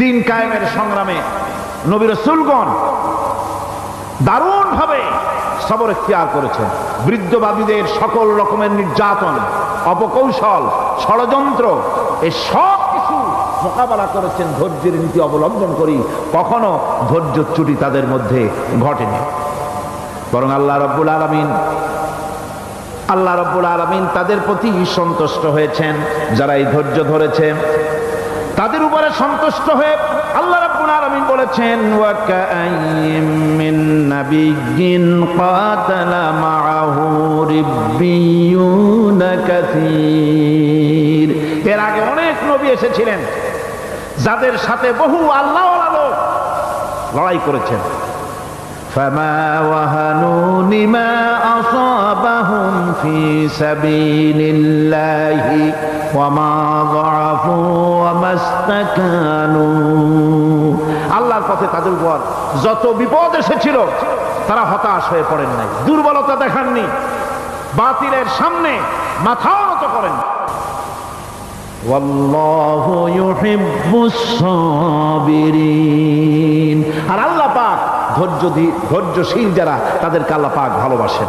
দিন কায়েমের সংগ্রামে নবী রাসূলগণ দারুণ ভাবে সবর ইখতিয়ার করেছেন। বৃদ্ধবাদীদের সকল রকমের নির্যাতন, অপকৌশল, ষড়যন্ত্র এই সব কিছু মোকাবেলা করেছেন ধৈর্যের নীতি অবলম্বন করি। কখনো ধৈর্যচ্যুতি তাদের মধ্যে ঘটেনি, বরং আল্লাহ রাব্বুল আলামিন তাদের প্রতি সন্তুষ্ট হয়েছেন। যারা এই ধৈর্য ধরেছে তাদের উপরে সন্তুষ্ট হয়ে আল্লাহ রাব্বুল আলামিন বলেছেন, ওয়া কাআইয়্যিম মিন নাবিয়্যিন কাতালা মাআহু রিব্বিয়ুনা কাসীর। এর আগে অনেক নবী এসেছিলেন যাদের সাথে বহু আল্লাহওয়ালা লোক লড়াই করেছেন। ফামা ওয়াহানু লিমা আসাবাহুম ফি সাবিলিল্লাহি ওয়া মা যাআফু ওয়া মাস্তাকানু। আল্লাহর পথে তাদের উপর যত বিপদ এসেছিল তারা হতাশ হয়ে পড়েন নাই, দুর্বলতা দেখাননি, বাতিলের সামনে মাথাও নত করেন। ওয়াল্লাহু ইউহিব্বুস সাবিরিন। আর আল্লাহ পাক ধৈর্যশীল যারা তাদেরকে আল্লাহ পাক ভালোবাসেন।